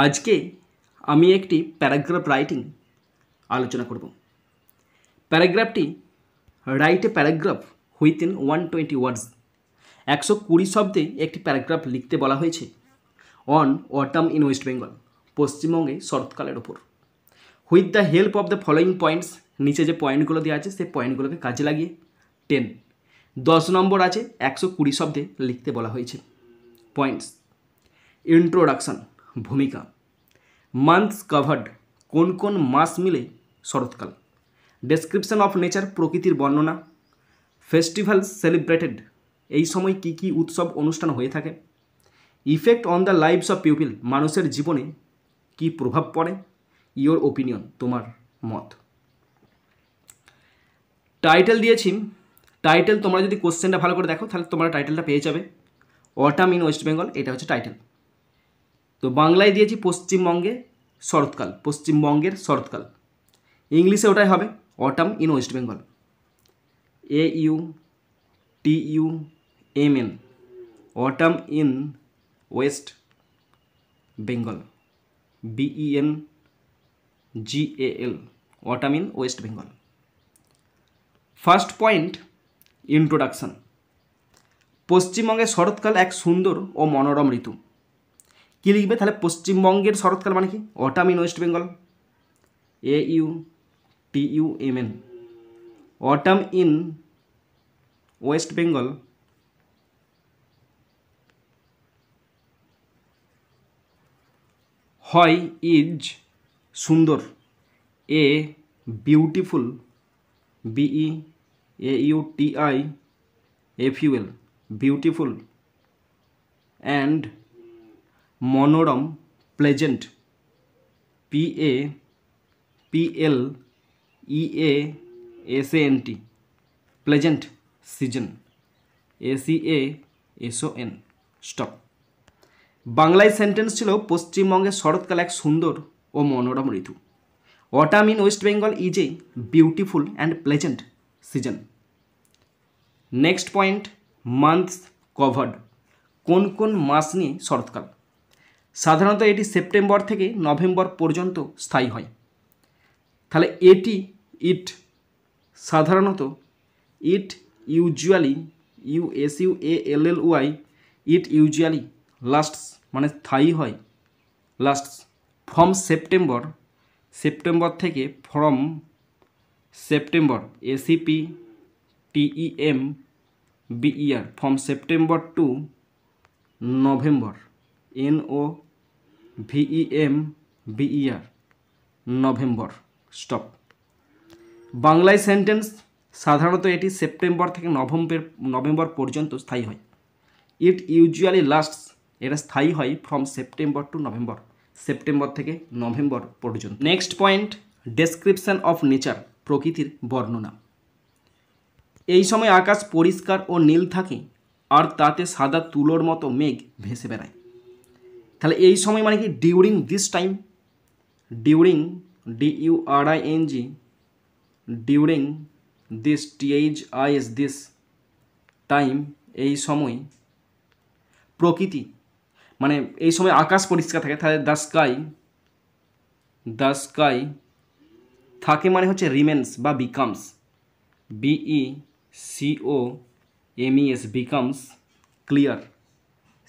আজকে আমি একটি প্যারাগ্রাফ রাইটিং আলোচনা করব। প্যারাগ্রাফটি রাইট এ প্যারাগ্রাফ উইথিন 120 ওয়ার্ডস, 120 শব্দে একটি প্যারাগ্রাফ লিখতে বলা হয়েছে on autumn in West Bengal, পশ্চিমবঙ্গে শরৎকালের ওপর। With the help of the following points, নিচে যে পয়েন্টগুলো দেওয়া আছে সেই পয়েন্টগুলোকে কাজে লাগিয়ে 10 নম্বর আছে 120 শব্দে লিখতে বলা হয়েছে। পয়েন্টস: ইন্ট্রোডাকশন, ভূমিকা; মান্থস কভার্ড, কোন কোন মাস মিলে শরৎকাল; ডেসক্রিপশন অফ নেচার, প্রকৃতির বর্ণনা; ফেস্টিভ্যাল সেলিব্রেটেড, এই সময় কী কী উৎসব অনুষ্ঠান হয়ে থাকে; effect on the lives of people, মানুষের জীবনে কী প্রভাব পড়ে; ইয়োর ওপিনিয়ন, তোমার মত। টাইটেল দিয়েছি, টাইটেল তোমরা যদি কোশ্চেনটা ভালো করে দেখো তাহলে তোমরা টাইটেলটা পেয়ে যাবে। অটাম ইন ওয়েস্ট বেঙ্গল, এটা হচ্ছে টাইটেল। তো বাংলায় দিয়েছি পশ্চিমবঙ্গে শরৎকাল, পশ্চিমবঙ্গের শরৎকাল। ইংলিশে ওটাই হবে autumn in West Bengal, AUTUMN, autumn in West Bengal, BENGAL, autumn in West Bengal. First point, introduction. পশ্চিমবঙ্গের শরৎকাল এক সুন্দর ও মনোরম ঋতু। কী লিখবে তাহলে? পশ্চিমবঙ্গের শরৎকাল মানে কি? Autumn in West Bengal, AUTUMN, autumn in West Bengal হয় ইজ সুন্দর, a beautiful, BEAUTIFUL, beautiful, and মনোরম, pleasant, PLEASANT, pleasant season, ACASON, stop. বাংলায় সেন্টেন্স ছিল পশ্চিমবঙ্গের শরৎকাল এক সুন্দর ও মনোরম ঋতু। Autumn in West Bengal is a beautiful and pleasant season. Next point, months covered, কোন কোন মাস নিয়ে শরৎকাল? সাধারণত এটি সেপ্টেম্বর থেকে নভেম্বর পর্যন্ত স্থায়ী হয়। তাহলে ইট সাধারণত, it usually, USUALLY, it usually lasts মানে স্থায়ী হয়, লাস্টস ফ্রম সেপ্টেম্বর, সেপ্টেম্বর থেকে, from September, ACPTEMBER, from September to November, NOVEMBER, November, stop. বাংলায় সেন্টেন্স সাধারণত এটি সেপ্টেম্বর থেকে নভেম্বর পর্যন্ত স্থায়ী হয়। ইট ইউজুয়ালি লাস্টস, এটা স্থায়ী হয় from September to November, September থেকে নভেম্বর পর্যন্ত। Next point, description of nature, প্রকৃতির বর্ণনা। এই সময় আকাশ পরিষ্কার ও নীল থাকে আর তাতে সাদা তুলোর মতো মেঘ ভেসে বেড়ায়। তাহলে এই সময় মানে কি? During this time, during, DURING, during this, THIS, this time, এই সময় প্রকৃতি মানে এই সময় আকাশ পরিষ্কার থাকে। তাহলে দ্য স্কাই থাকে মানে হচ্ছে রিমেন্স বা becomes, BECOMES, becomes, clear,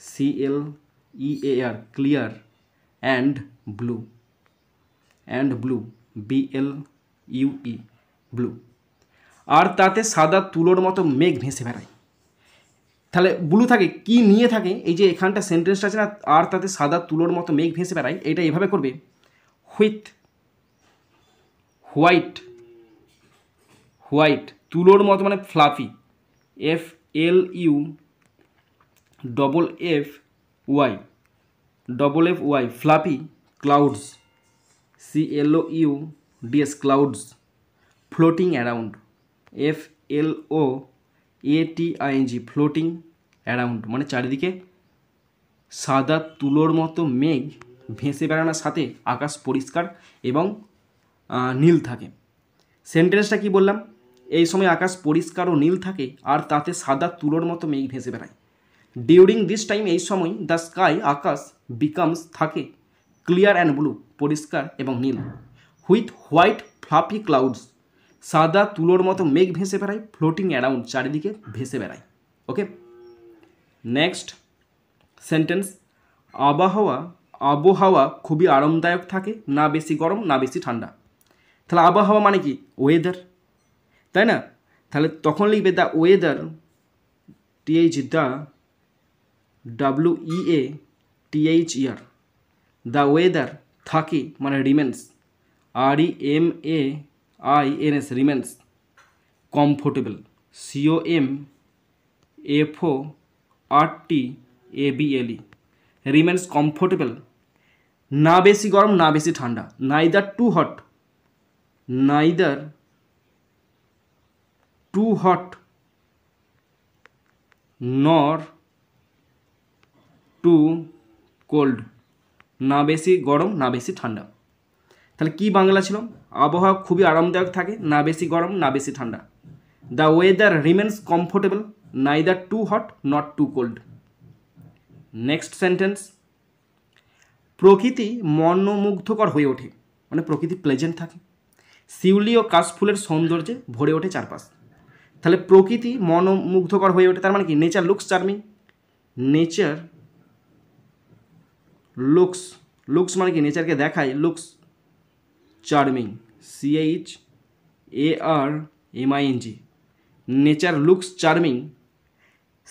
CLEAR, clear, and blue, BLUE, blue, আর তাতে সাদা তুলোর মতো মেঘ ভেসে বেড়ায়। তাহলে ব্লু থাকে, কি নিয়ে থাকে? এই যে এখানটা সেন্টেন্সটা আছে না, আর তাতে সাদা তুলোর মতো মেঘ ভেসে বেড়ায়, এটা এভাবে করবে, হুইথ হোয়াইট, তুলোর মতো মানে fluffy, FLUFFY, fluffy, clouds, CLOUDS, clouds, floating around, FLOATING, floating around, মানে চারিদিকে সাদা তুলোর মতো মেঘ ভেসে বেড়ানোর সাথে আকাশ পরিষ্কার এবং নীল থাকে। সেন্টেন্সটা কি বললাম? এই সময় আকাশ পরিষ্কার ও নীল থাকে আর তাতে সাদা তুলোর মতো মেঘ ভেসে বেড়ায়। ডিউরিং দিস টাইম, এই সময়, দ্য স্কাই, আকাশ, বিকামস থাকে, ক্লিয়ার অ্যান্ড ব্লু, পরিষ্কার এবং নীল। হুইথ হোয়াইট ফ্লাফি ক্লাউডস, সাদা তুলোর মতো মেঘ ভেসে বেড়ায়, ফ্লোটিং অ্যারাউন্ড, চারিদিকে ভেসে বেড়ায়। ওকে, নেক্সট সেন্টেন্স, আবহাওয়া খুবই আরামদায়ক থাকে, না বেশি গরম না বেশি ঠান্ডা। তাহলে আবহাওয়া মানে কি? ওয়েদার, তাই না? তাহলে তখন লিখবে the weather, the WEATHER, the weather, থাকে মানে remains, REMAINS, remains, comfortable, COMFORTABLE, remains comfortable, না বেশি গরম না বেশি ঠান্ডা, neither too hot, neither too hot nor too cold, না বেশি গরম না বেশি ঠান্ডা। তাহলে কি বাংলা ছিল? আবহাওয়া খুবই আরামদায়ক থাকে, না বেশি গরম না বেশি ঠান্ডা। The weather remains comfortable, neither too hot not too cold. Next sentence, প্রকৃতি মনোমুগ্ধকর হয়ে ওঠে, মানে প্রকৃতি প্লেজেন্ট থাকে। শিউলি ও কাশফুলের সৌন্দর্যে ভরে ওঠে চারপাশ। তাহলে প্রকৃতি মনোমুগ্ধকর হয়ে ওঠে, তার মানে কি? Nature looks charming, nature looks মানে কি? নেচারকে দেখায়, looks charming, CHARMING, nature looks charming.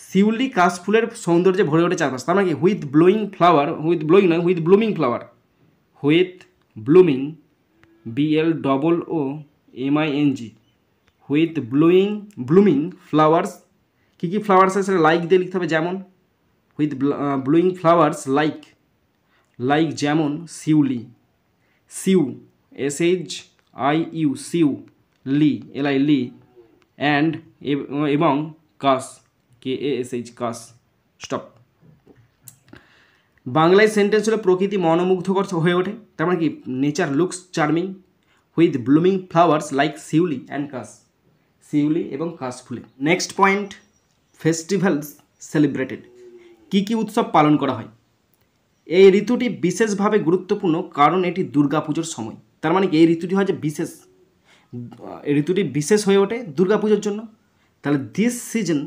শিউলি কাশফুলের সৌন্দর্যে ভরে ওঠে চারপাশ, তার মানে কি? With blowing flower, with blowing নয়, with blooming flower, with blooming, BLOOMING, with blooming flowers. কী কী ফ্লাওয়ার্স আছে লাইক দিয়ে লিখতে হবে, যেমন উইথ ব্লুইং ফ্লাওয়ার্স লাইক যেমন শিউলি, সিউ SHIU, সিউ, লি LI লি, অ্যান্ড এবং কাশ KASH, কাশ। স্টপ। বাংলায় সেন্টেন্স হলো প্রকৃতি মনোমুগ্ধকর হয়ে ওঠে, তার মানে কি? Nature looks charming with blooming flowers like Shiuli and কাশ, শিউলি এবং কাশ ফুলে। নেক্সট পয়েন্ট, ফেস্টিভ্যালস সেলিব্রেটেড, কী কী উৎসব পালন করা হয়? এই ঋতুটি বিশেষভাবে গুরুত্বপূর্ণ কারণ এটি দুর্গাপুজোর সময়। তার মানে কি? এই ঋতুটি হয় যে বিশেষ, এই ঋতুটি বিশেষ হয়ে ওঠে দুর্গাপুজোর জন্য। তাহলে this season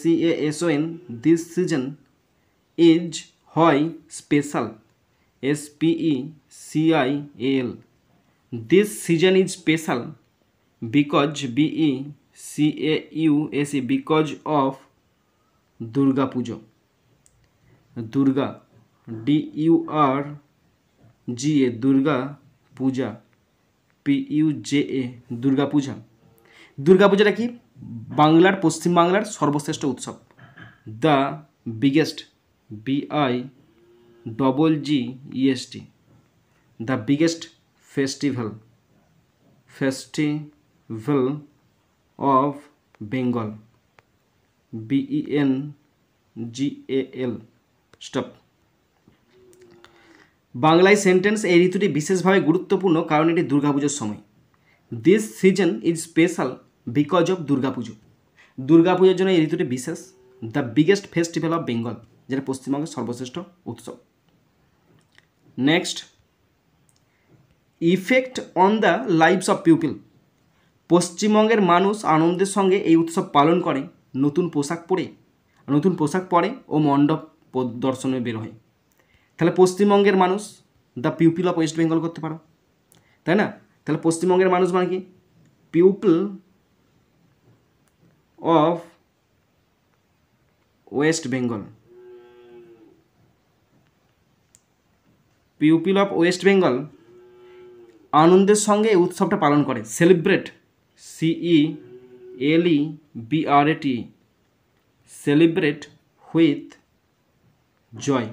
SEASON, this season is হয় special, SPECIAL, this season is special because BECAUSE, because of Durga Puja, Durga DURGA, Durga Puja, PUJA, Durga পূজা। দুর্গা পূজাটা কি? বাংলার, পশ্চিমবাংলার সর্বশ্রেষ্ঠ উৎসব, the biggest, BIGGEST, the biggest festival of Bengal, BENGAL। Stop. বাংলায় সেন্টেন্স, এই ঋতুটি বিশেষভাবে গুরুত্বপূর্ণ কারণ এটি দুর্গাপুজোর সময়। This season is special because of Durga Puja, দুর্গাপুজোর জন্য এই ঋতুটি বিশেষ। The biggest festival of Bengal, যেটা পশ্চিমবঙ্গের সর্বশ্রেষ্ঠ উৎসব। Next, effect on the lives of people, পশ্চিমবঙ্গের মানুষ আনন্দের সঙ্গে এই উৎসব পালন করে, নতুন পোশাক পরে ও মণ্ডপ দর্শনে বের হয়। তাহলে পশ্চিমবঙ্গের মানুষ, the people of West Bengal করতে পারো, তাই না? তাহলে পশ্চিমবঙ্গের মানুষ মানে কি? People of West Bengal, people of West Bengal আনন্দের সঙ্গে এই উৎসবটা পালন করে। Celebrate, CELEBRATE, celebrate with joy,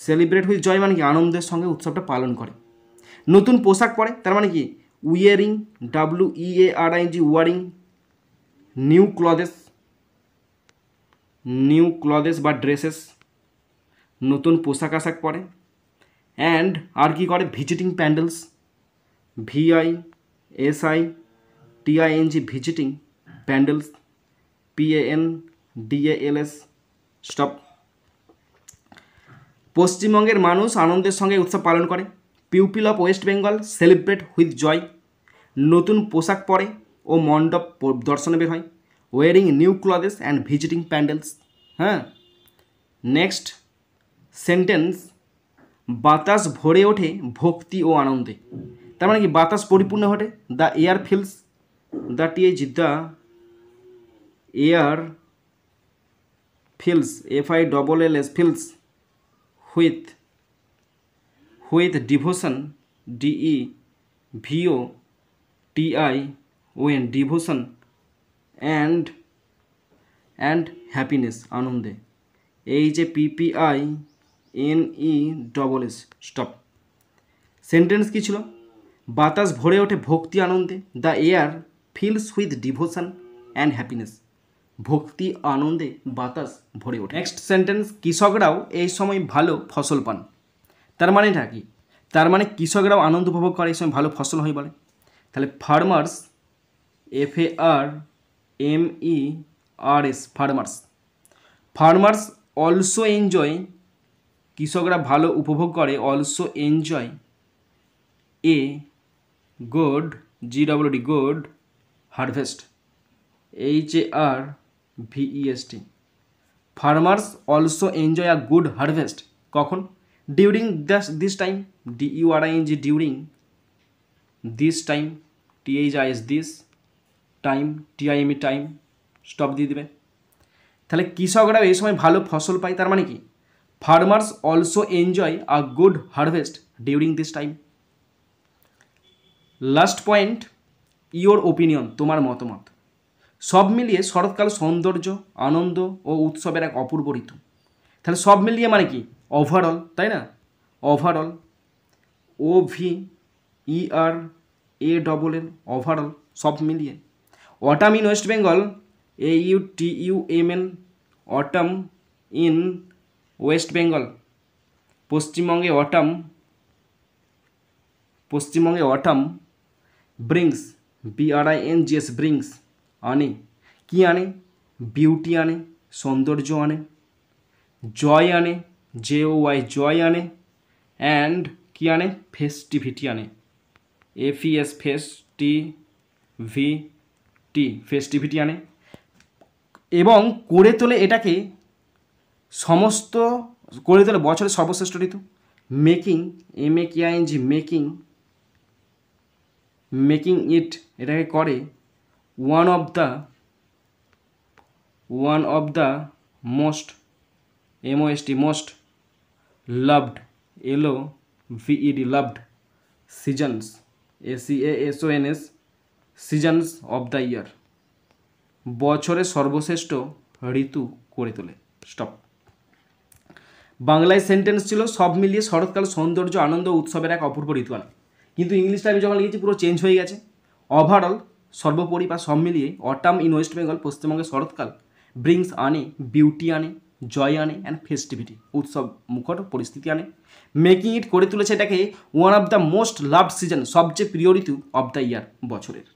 celebrate with joy মানে কি? আনন্দের সঙ্গে উৎসবটা পালন করে। নতুন পোশাক পরে, তার মানে কি? উইয়ারিং, WEARING, ওয়ারিং, নিউ ক্লদেস বা ড্রেসেস, নতুন পোশাক আশাক পরে। অ্যান্ড আর কি করে? Visiting pandals, VISITING, visiting pandals, PANDALS। Stop. পশ্চিমবঙ্গের মানুষ আনন্দের সঙ্গে উৎসব পালন করে। People of West Bengal celebrate with joy. নতুন পোশাক পরে ও মণ্ডপ দর্শনে বের হয়। Wearing new clothes and visiting pandals. হ্যাঁ, নেক্সট সেন্টেন্স, বাতাস ভরে ওঠে ভক্তি ও আনন্দে। তার মানে কি বাতাস পরিপূর্ণ ঘটে। The air fills, the t h, the air fills, FILLS, fills with devotion, DEVOTION, devotion and happiness, আনন্দে, HAPPINESS, স্টপ। সেন্টেন্স কী ছিল? বাতাস ভরে ওঠে ভক্তি আনন্দে। The air fills with devotion and happiness. ভক্তি আনন্দে বাতাস ভরে ওঠে। নেক্সট সেন্টেন্স, কৃষকরাও এই সময় ভালো ফসল পান। তার মানেটা কি? তার মানে কৃষকরাও আনন্দ উপভোগ করে, এই সময় ভালো ফসল হয় বলে। তাহলে farmers, FARMERS, farmers also enjoy, কৃষকরা ভালো উপভোগ করে, also enjoy a good, GOOD, good harvest, HARVEST। Farmers also enjoy a good harvest. কখন? During this time, DURING, during this time, THIS, this time, TIME, time, stop দিয়ে দেবে। তাহলে কৃষকরা এই সময় ভালো ফসল পায়, তার মানে কি farmers also enjoy a good harvest during this time. Last point, your opinion, তোমার মতামত। সব মিলিয়ে শরৎকাল সৌন্দর্য, আনন্দ ও উৎসবের এক অপূর্ব ঋতু। তাহলে সব মিলিয়ে মানে কি? ওভারঅল, তাই না? ওভারঅল, OVERALL, ওভারঅল, সব মিলিয়ে। Autumn in West Bengal, AUTUMN, autumn in West Bengal, পশ্চিমবঙ্গে অটাম ব্রিংস, BRINGS, ব্রিংস, আনে। কি আনে? বিউটি আনে, সৌন্দর্য আনে, জয় আনে, JOY, জয় আনে, অ্যান্ড কি আনে? ফেস্টিভিটি আনে, FES, ফেস্টিভিটি আনে। এবং করে তোলে এটাকে করে তোলে বছরের সর্বশ্রেষ্ঠ ঋতু। মেকিং, MAKING, মেকিং ইট, এটাকে করে one of the most, MOST, most loved, LOVED, loved seasons, SEASONS, seasons of the year, বছরের সর্বশ্রেষ্ঠ ঋতু করে তোলে। স্টপ। বাংলায় সেন্টেন্স ছিল সব মিলিয়ে শরৎকাল সৌন্দর্য, আনন্দ, উৎসবের এক অপূর্ব ঋতু আনে। কিন্তু ইংলিশটা আমি যখন লিখেছি পুরো চেঞ্জ হয়ে গেছে। ওভারঅল, সর্বোপরি বা সব মিলিয়ে, অটাম ইন ওয়েস্ট বেঙ্গল, পশ্চিমবঙ্গের শরৎকাল, ব্রিংস আনে, বিউটি আনে, জয় আনে, অ্যান্ড ফেস্টিভিটি, উৎসব মুখর পরিস্থিতি আনে। মেকিং ইট, করে তুলেছে এটাকে one of the most loved season, সবচেয়ে প্রিয় ঋতু, অফ দ্য ইয়ার, বছরের।